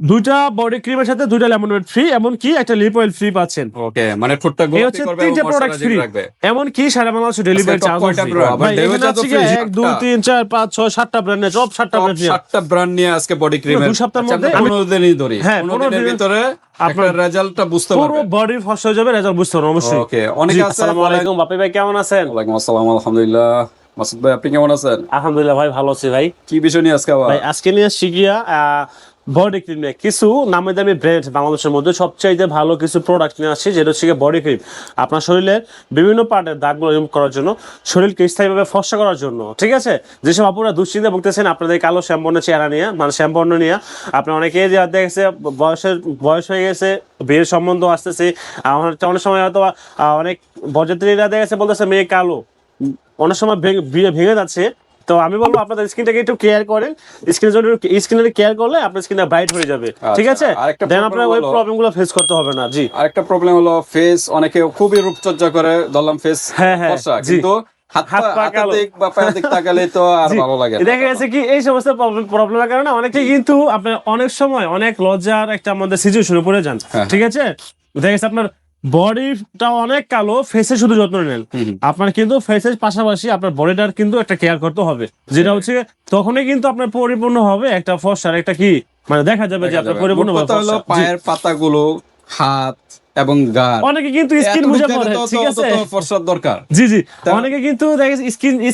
দুইটা বডি ক্রিমের সাথে দুইটা লেমন ওয়েট ফ্রি, এমন কি একটা লিপ অয়েল ফ্রি পাচ্ছেন। ওকে, মানে ঠোঁটটা এই গোলাপি হচ্ছে করবে এবং তিনটে প্রোডাক্ট ময়শ্চারাইজিং ফ্রি, রাখবে। এমন কি সারা বাংলাদেশে ডেলিভারি আজকে চার্জ top কয়টা bro? আবার ভাই delivery এখানে charge আছে তো free, 1 2 সাতটা। 3 4 5 6 7টা ব্র্যান্ডের সব 7টা টপ ব্র্যান্ড 7টা ব্র্যান্ড নিয়ে আজকে বডি ক্রিমের দু সপ্তাহের মধ্যে 15 দিনই ধরি, হ্যাঁ, 15 15 দিনের দিনের ভিতরে আপনার আপনার রেজাল্টটা বুঝতে পুরো পারবেন। বডি ফর্স হয়ে যাবে, রেজাল্ট বুঝতে পারবেন অবশ্যই। ওকে, অনেকে জি, আছে আসসালামু আলাইকুম বাপি ভাই, কেমন আছেন? ওয়ালাইকুম আসসালাম, আলহামদুলিল্লাহ। মাসুদ ভাই, আপনি কেমন আছেন? আলহামদুলিল্লাহ ভাই, ভালো আছি ভাই। কি বিষয় নিয়ে আজকে আবার? ভাই আজকে নিয়ে শিখিয়া বডি ক্রিম নিয়ে কিছু নামি দামি ব্র্যান্ড বাংলাদেশের মধ্যে সবচাইতে ভালো কিছু প্রোডাক্ট নিয়ে আসছি, যেটা হচ্ছে বডি ক্রিম আপনার শরীরের বিভিন্ন পার্টের দাগগুলো রিমুভ করার জন্য, শরীরকে স্থায়ীভাবে ফর্সা করার জন্য। ঠিক আছে, যেসব আপুরা দুশ্চিন্তা ভুগতেছেন আপনাদের কালো শ্যাম্পনের চেহারা নিয়ে, মানে শ্যাম্পন্ন নিয়ে, আপনি অনেকেই দেখেছে বয়স হয়ে গেছে, বিয়ের সম্বন্ধ আসতেছে, অনেক সময় হয়তো অনেক বরযাত্রীরা দেখেছে বলতেছে মেয়ে কালো, অনেক সময় বিয়ে ভেঙে যাচ্ছে। তো আমি বলবো আপনাদের স্কিনটাকে একটু কেয়ার করেন, স্কিনের কেয়ার করলে আপনার স্কিনটা ব্রাইট হয়ে যাবে। ঠিক আছে, আরেকটা দেন problem আপনার ওই হলো- প্রবলেমগুলো ফেস করতে হবে না। জি, আরেকটা প্রবলেম হলো ফেস, অনেকে খুবই রূপচর্চা করে, ধরলাম ফেস হ্যাঁ, হ্যাঁ, ফর্সা, জি। কিন্তু হাত পা হাতের কালো। দিক বা পায়ের দিক তাকালে তো আর জি, ভালো লাগে না। দেখা গেছে কি এই সমস্ত প্রবলেমের কারণে অনেকে কিন্তু আপনার অনেক সময় অনেক লজ্জার একটা আমাদের সিচুয়েশনে পড়ে যান। হ্যাঁ। ঠিক আছে, দেখা গেছে আপনার বডিটা অনেক কালো, ফেসে শুধু যত্ন নেন, আপনার কিন্তু ফেসের পাশাপাশি আপনার বডিটার কিন্তু একটা কেয়ার করতে হবে, যেটা হচ্ছে তখনই কিন্তু আপনার পরিপূর্ণ হবে একটা ফর্সার একটা কি, মানে দেখা যাবে যে আপনার পরিপূর্ণ মোট কথা হলো পায়ের পাতাগুলো, হাত এবং গা, অনেকে কিন্তু স্কিন মুজা পরে। ঠিক আছে, ফর্সার দরকার। জি জি, অনেকে কিন্তু দেখেছে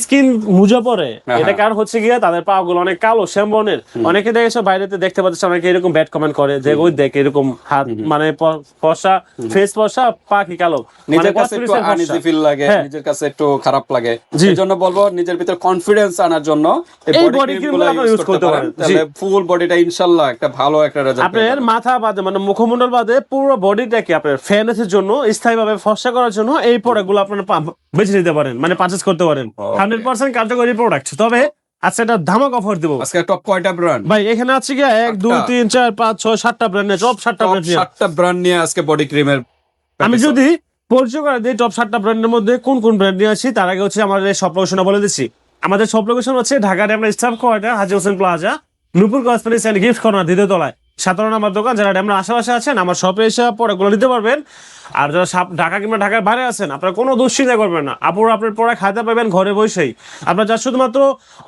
স্কিন মুজা পরে, এটা কারণ হচ্ছে গিয়ে তাদের পা গুলো অনেক কালো শ্যামবর্ণের। অনেকে দেখেছো বাইরেতে দেখতে পাচ্ছে, অনেকে এরকম ব্যাড কমেন্ট করে যে ওই দেখ এরকম হাত মানে ফর্সা, ফেস ফর্সা, পা কি কালো, নিজের কাছে একটু আনইজি ফিল লাগে, নিজের কাছে একটু খারাপ লাগে। এজন্য বলবো নিজের ভিতর কনফিডেন্স আনার জন্য এই বডি ক্রিমগুলো আপনারা ইউজ করতে পারেন। তাহলে ফুল বডিটা ইনশাআল্লাহ একটা ভালো একটা রেজাল্ট আপনার মাথা বাদে মানে মুখমণ্ডল বাদে পুরো বডিটাকে আপনার ফেয়ারনেসের জন্য, স্থায়ীভাবে ফর্সা করার জন্য এই প্রোডাক্টগুলো আপনারা বেছে নিতে পারেন, মানে পারচেজ করতে পারেন। 100% কার্যকরী প্রোডাক্ট। তবে আচ্ছা, এটা ধামাক অফার দেবো আজকে। টপ কয়টা ব্র্যান্ড ভাই? এখানে আছে কি 1 2 3 4 5 6 7টা ব্র্যান্ডের টপ 7টা ব্র্যান্ড। 7টা ব্র্যান্ড নিয়ে আজকে বডি ক্রিমের আমি যদি পরিচয় করে দিই টপ 7টা ব্র্যান্ডের মধ্যে কোন কোন ব্র্যান্ড নিয়ে আসি, তার আগে হচ্ছে আমাদের সব লোকেশন বলে দিচ্ছি। আমাদের সব লোকেশন হচ্ছে ঢাকার আমরা staff quarter, Haji Hossain plaza, Nupur cosmetics and gift corner, দ্বিতীয় তলায় 17 নম্বর দোকান। যারা আমরা আশেপাশে আছেন আমার শপে এসে প্রোডাক্টগুলো নিতে পারবেন। আর যারা ঢাকা কিংবা ঢাকার বাইরে আছেন, আপনারা কোনো দুশ্চিন্তা করবেন না, আপুরা আপনার প্রোডাক্ট খাইতে পাবেন ঘরে বসেই। আপনার যা শুধুমাত্র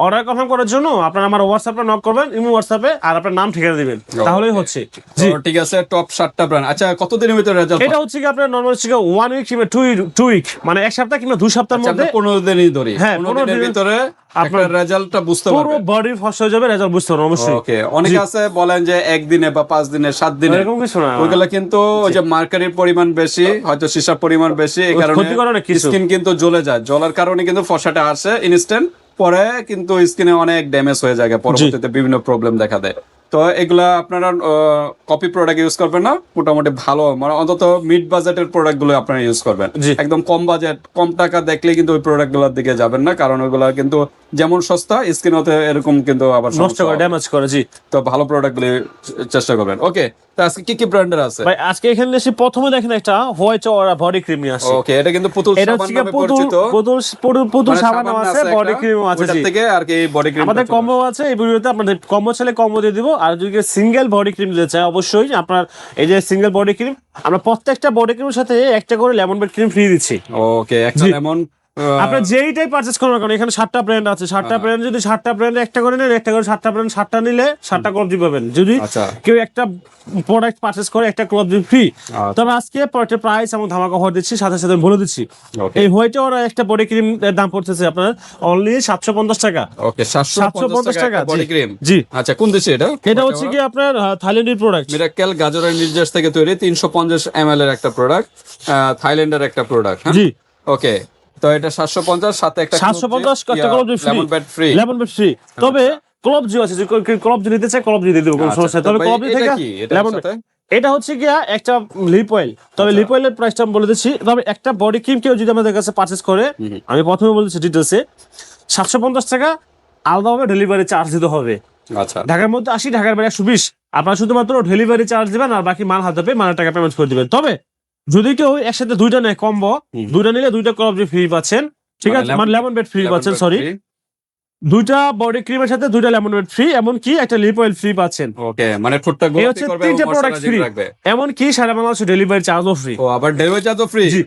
অর্ডার কনফার্ম করার জন্য আপনারা আমার হোয়াটসঅ্যাপে নক করবেন, ইমো হোয়াটসঅ্যাপে, আর আপনার নাম ঠিকানা দিবেন, তাহলেই হচ্ছে। জি, ঠিক আছে। টপ 7টা ব্র্যান্ড। আচ্ছা, কতদিনের ভিতরে রেজাল্ট? এটা হচ্ছে কি আপনার নরমাল হচ্ছে 1 উইক কিংবা 2 উইক, মানে এক সপ্তাহ কিংবা 2 সপ্তাহের মধ্যে, 15 দিনই ধরি, হ্যাঁ, 15 দিনের ভিতরে আপনার রেজাল্টটা বুঝতে পুরো পারবেন। বডি ফর্স হয়ে যাবে, রেজাল্ট বুঝতে পারবেন অবশ্যই। ওকে, অনেকে আছে বলেন যে একদিনে বা 5 দিনে 7 দিনে, এরকম কিছু না, ওইগুলা কিন্তু ওই যে মার্কারির পরিমাণ বেশি, হয়তো সীসার পরিমাণ বেশি, এই কারণে ক্ষতি করে না কিছু। স্কিন কিন্তু জ্বলে যায়, জ্বলার কারণে কিন্তু ফর্সাটা আসে ইনস্ট্যান্ট, পরে কিন্তু স্কিনে অনেক ড্যামেজ হয়ে যায়, পরবর্তীতে বিভিন্ন প্রবলেম দেখা দেয়। তো এগুলা আপনারা কপি প্রোডাক্ট ইউজ করবেন না, মোটামুটি ভালো, মানে অন্তত মিড বাজেটের প্রোডাক্ট গুলো আপনারা ইউজ করবেন। একদম কম বাজেট, কম টাকা দেখলে কিন্তু ওই প্রোডাক্ট গুলোর দিকে যাবেন না, কারণ ওইগুলা কিন্তু যেমন সস্তা স্কিন হতে এরকম কিন্তু আবার নষ্ট করে, ড্যামেজ করে। জি, তো ভালো প্রোডাক্ট গুলি চেষ্টা করবেন। ওকে, তো আজকে কি কি ব্র্যান্ডের আছে ভাই? আজকে এখানে এসে প্রথমে দেখেন একটা হোয়াইট ওরা বডি ক্রিম নিয়ে আসে। ওকে, এটা কিন্তু পুতুল এটা সাবান হচ্ছে নামে পরিচিত। পুতুল মানে সাবান আছে, বডি একটা, ক্রিম আছে। ওটার জি, থেকে আর কি বডি ক্রিম আমাদের কম্বো আছে, এই ভিডিওতে আপনাদের কম্বো চাইলে কম্বো দিয়ে দিব। আর যদি সিঙ্গেল বডি ক্রিম দিতে চাই, অবশ্যই আপনার এই যে সিঙ্গেল বডি ক্রিম, আমরা প্রত্যেকটা বডি ক্রিমের সাথে একটা করে লেমন বেড ক্রিম ফ্রি দিচ্ছি। ওকে, একটা লেমন আপনার যেইটাই পারচেজ করার কারণ এখানে 7টা ব্র্যান্ড আছে, 7টা ব্র্যান্ড যদি 7টা ব্র্যান্ডে একটা করে নেন, একটা করে 7টা ব্র্যান্ড 7টা নিলে 7টা ক্লব পাবেন। যদি কেউ একটা প্রোডাক্ট পারচেজ করে একটা ক্লব ফ্রি। তবে আজকে প্রোডাক্টের প্রাইস এবং ধামাকা অফার দিচ্ছি, সাথে সাথে বলে দিচ্ছি। এই হোয়াইট ওরা একটা বডি ক্রিম এর দাম পড়তেছে আপনার অনলি 750 টাকা। ওকে, 750 টাকা বডি ক্রিম। জি, আচ্ছা, কোন দেশে এটা? এটা হচ্ছে কি আপনার থাইল্যান্ডের প্রোডাক্ট। মিরাকেল গাজরের নির্যাস থেকে তৈরি, 350 ml এর একটা প্রোডাক্ট, থাইল্যান্ডের একটা প্রোডাক্ট। জি, ওকে, তো এটা 750, সাথে একটা 750 একটা club free, lemon bed free, lemon bed free. তবে ক্লব জি আছে, ক্লব জি নিতে চাই ক্লব জি দিয়ে দেবো, কোনো সমস্যা নেই। তবে ক্লব জি থেকে লেমন, এটা হচ্ছে গিয়া একটা লিপ অয়েল। তবে লিপ অয়েলের প্রাইসটা আমি বলে দিচ্ছি। তবে একটা বডি ক্রিম কেউ যদি আমাদের কাছে পারচেজ করে, আমি প্রথমে বলেছি ডিটেলসে 750 টাকা আলাদাভাবে ডেলিভারি চার্জ দিতে হবে। আচ্ছা, ঢাকার মধ্যে 80, ঢাকার বাইরে 120। আপনারা শুধুমাত্র ডেলিভারি চার্জ দিবেন আর বাকি মাল হাতে পেয়ে মালের টাকা পেমেন্ট করে দিবেন। তবে যদি কেউ একসাথে দুইটা নেয় কম্বো, দুইটা নিলে দুইটা ক্লব ফ্রি পাচ্ছেন। ঠিক আছে, মানে লেমন বেড ফ্রি পাচ্ছেন, সরি দুইটা বডি ক্রিমের সাথে দুইটা লেমনেড ফ্রি, এমনকি একটা লিপ অয়েল ফ্রি পাচ্ছেন। ওকে, মানে ঠোঁটটা এই গোলাপি হচ্ছে করবে এবং তিনটে প্রোডাক্ট ফ্রি, ময়শ্চারাইজিং রাখবে। এমনকি সারা বাংলাদেশে ডেলিভারি চার্জও ফ্রি। ও, আবার ডেলিভারি চার্জও ফ্রি। জি।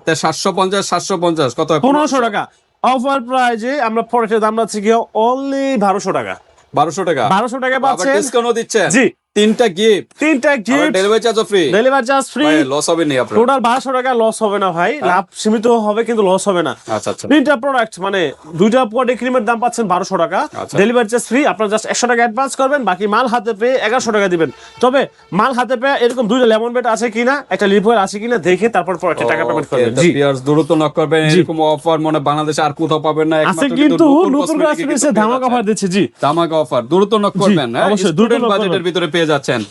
তা 750 কত হয়? 1500 টাকা অফার প্রাইজে আমরা প্রোডাক্টের দাম রাখছি কি অনলি 1200 টাকা। 1200 টাকা 1200 টাকা আবার পাচ্ছেন। ডিসকাউন্টও দিচ্ছেন। জি, তিনটা গিফট, তিনটা গিফট, ডেলিভারি চার্জও free. Delivery charge free, loss হবে না আপনার? টোটাল 1200 টাকা লস হবে না ভাই, লাভ সীমিত হবে কিন্তু লস হবে না। আচ্ছা আচ্ছা। তিনটা প্রোডাক্ট মানে দুইটা বডি ক্রিমের দাম পাচ্ছেন 1200 টাকা, আচ্ছা। ডেলিভারি চার্জ ফ্রি, আপনারা জাস্ট 100 টাকা অ্যাডভান্স করবেন, বাকি মাল হাতে পেয়ে 1100 টাকা দিবেন। তবে মাল হাতে পেয়ে এরকম দুইটা লেমন বেড আছে কিনা, একটা লিপ অয়েল আছে কিনা দেখে তারপর প্রোডাক্টের টাকা পেমেন্ট করবেন। জি, দ্রুত নক করবেন, এরকম অফার মনে বাংলাদেশে আর কোথাও পাবেন না, আছে একমাত্র কিন্তু নতুন cosmetic-এ কাস্টমারদের কিন্তু ধামাকা পেয়ে অফার দিচ্ছে। জি, যাচ্ছেন। ধামাকা অফার, দ্রুত নক করবেন। হ্যাঁ, অবশ্যই, দ্রুত স্টুডেন্ট knock বাজেটের করবেন। ভিতরে পেয়ে যাচ্ছেন।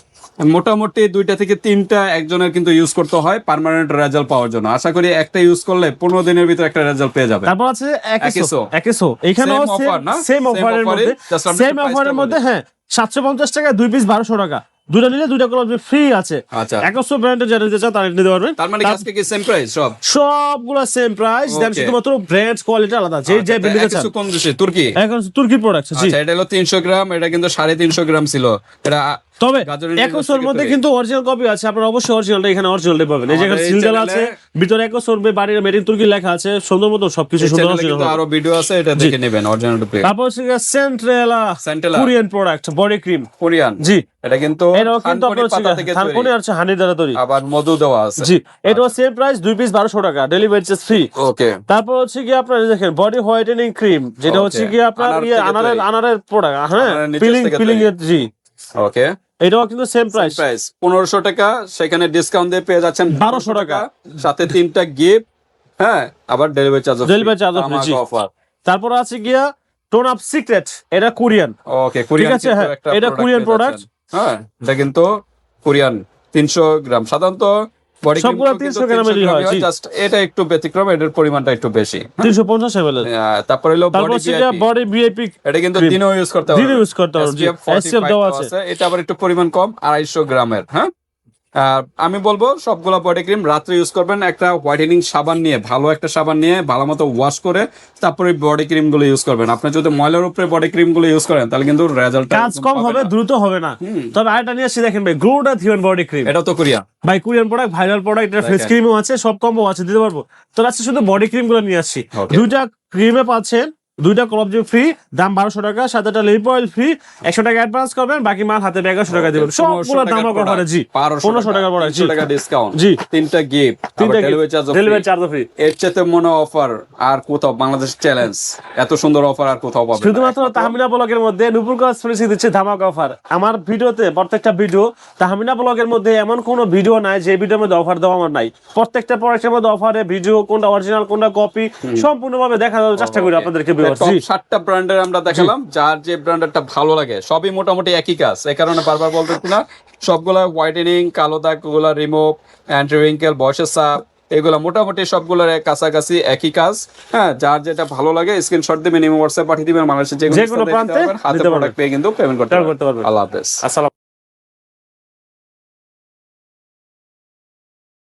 মোটামুটি 2টা থেকে 3টা একজনের কিন্তু ইউজ করতে হয় পার্মানেন্ট রেজাল্ট পাওয়ার জন্য। আশা করি একটা ইউজ করলে 15 দিনের ভিতরে একটা রেজাল্ট পেয়ে যাবে। তারপর আছে একেসো। একেসো, এখানেও Same offer না? সেম Same অফারের offer-এ, মধ্যে, just আমরা সেম একটু price-টা অফারের মধ্যে বলি। হ্যাঁ 750 টাকা 2 পিস 1200 টাকা, দুটো নিলে দুইটা কলম ফ্রি আছে। আচ্ছা। একেসো ব্র্যান্ডের যারা নিতে চান তারা নিতে পারবেন। তার মানে কি আজকে কি সেম প্রাইস সব? সবগুলো সেম প্রাইস, দেন Okay. শুধুমাত্র ব্র্যান্ড কোয়ালিটি আলাদা। যে যে ব্র্যান্ড চান। একেসো কোন দেশে? তুর্কি? এখন তুর্কি প্রোডাক্ট। জি, আচ্ছা, এটা হলো 300 গ্রাম, এটা কিন্তু 350 গ্রাম ছিল। এটা তবে গাজরের একুশোর থেকে মধ্যে তৈরি। কিন্তু অরিজিনাল কপি আছে, আপনারা অবশ্যই অরিজিনালটা এখানে অরিজিনালটাই পাবেন। এই যে আমাদের এই সিলডাল আছে, চ্যানেলে- ভিতরে একুশোর বাড়ির মেড ইন তুর্কি লেখা আছে, সুন্দর মতো সবকিছু এই সুন্দর চ্যানেলে কিন্তু original। আরো ভিডিও আছে, এটা দেখে নেবেন অরিজিনাল টু তারপর হচ্ছে centrella Centrella। Korean product body cream. Korean. জি, এটা কিন্তু এটাও কিন্তু থানকুনি আপনার পাতা থেকে থানকুনি তৈরি। আর হচ্ছে হানি দ্বারা তৈরি। আবার মধু দেওয়া আছে। জি, এটাও সেম প্রাইস 2 পিস 1200 টাকা, ডেলিভারি চার্জ ফ্রি। ওকে। তারপর হচ্ছে কি আপনার এই দেখেন বডি হোয়াইটেনিং ক্রিম, যেটা Okay, হচ্ছে কি আপনার আনার ইয়ে থেকে আনারের তৈরি। আনারের প্রোডাক্ট। হ্যাঁ, আনারের নিচের পিলিং থেকে পিলিং তৈরি। এর। জি, ওকে। এটাও কিন্তু সেম প্রাইস। প্রাইস 1500 টাকা, সেখানে ডিসকাউন্ট দিয়ে পেয়ে যাচ্ছেন 1200 টাকা। সাথে 3টা গিফট। হ্যাঁ, আবার delivery charge. Delivery charge free, জি। অফার। তারপর আছে গিয়া টোন আপ সিক্রেট, এটা কোরিয়ান। ওকে, কোরিয়ান। ঠিক আছে, হ্যাঁ, এটা কোরিয়ান প্রোডাক্ট। হ্যাঁ, এটা কিন্তু কোরিয়ান 300 গ্রাম। সাধারণত বডি সবগুলো 300 গ্রামেরই হয়, জি। জাস্ট এটা একটু ব্যতিক্রম, এটার পরিমাণটা একটু বেশি। 350 ml এর। তারপর হলো তারপর বডি হচ্ছে গিয়া বডি ভিআইপি, এটা কিন্তু cream। দিনেও ইউজ করতে দিনেও use করতে পারবেন, জি। SPF 45 SPF দেওয়া দেওয়া আছে। আছে। এটা আবার একটু পরিমাণ কম, 250 গ্রামের। হ্যাঁ, আর আমি বলবো সবগুলা বডি ক্রিম রাত্রে ইউজ করবেন। একটা হোয়াইটেনিং সাবান নিয়ে, ভালো একটা সাবান নিয়ে ভালো মতো ওয়াশ করে তারপরে বডি ক্রিম গুলো ইউজ করবেন। আপনি যদি ময়লার উপরে বডি ক্রিম গুলো ইউজ করেন তাহলে কিন্তু রেজাল্ট কাজ কম হবে, দ্রুত হবে না। তবে আরেকটা নিয়ে আসছি দেখেন ভাই, গ্লোটা থিওন বডি ক্রিম। এটা তো কোরিয়া। ভাই কোরিয়ান প্রোডাক্ট, ভাইরাল প্রোডাক্ট, এটা ফেস দেখেন। ক্রিমও আছে, সব কম্বো আছে, দিতে পারবো। তো আজকে শুধু বডি ক্রিম গুলো নিয়ে আসছি। Okay. দুইটা ক্রিমে পাচ্ছেন, দুইটা কলবজি ফ্রি, দাম 1200 টাকা, সাথে একটা লিপ অয়েল ফ্রি, 100 টাকা অ্যাডভান্স করবেন, বাকি মাল হাতে 1100 টাকা দিবেন। সবগুলো দাম অফারে। জি, 1500 টাকা প্রোডাক্ট। জি, 300 টাকা ডিসকাউন্ট। জি। 3টা গিফট, তিনটা delivery charge. Delivery charge free. এর চেয়ে মনে অফার আর কোথাও বাংলাদেশ চ্যালেঞ্জ, এত সুন্দর অফার আর কোথাও পাবেন না। শুধুমাত্র তাহমিনা ব্লগের মধ্যে নুপুর কসমেটিক্স দিচ্ছে ধামাকা অফার। আমার ভিডিওতে প্রত্যেকটা ভিডিও, তাহমিনা ব্লগের মধ্যে এমন কোনো ভিডিও নাই যে ভিডিওর মধ্যে অফার দেওয়া আমার নাই। প্রত্যেকটা প্রোডাক্টের মধ্যে অফারে ভিডিও, কোনটা অরিজিনাল কোনটা কপি, সম্পূর্ণভাবে দেখানোর চেষ্টা করি আপনাদেরকে। টপ 7টা ব্র্যান্ডের আমরা দেখালাম, যার যে ব্র্যান্ডেরটা ভালো লাগে সবই মোটামুটি একই কাজ। এই কারণে বারবার বলতেছি না, সবগুলা হোয়াইটেনিং, কালো দাগ গুলা রিমুভ, অ্যান্টি রিঙ্কেল, বয়সের ছাপ, এগুলা মোটামুটি সবগুলোর কাছাকাছি একই কাজ। হ্যাঁ, যার যেটা ভালো লাগে স্ক্রিনশট দিবেন, হোয়াটসঅ্যাপ পাঠিয়ে দিবেন, বাংলাদেশের যে কোনো প্রান্তে হাতে দিতে পারবেন। প্রোডাক্ট পেয়ে কিন্তু পেমেন্ট করতে করতে পারবেন। আল্লাহ হাফেজ। আসসালাম।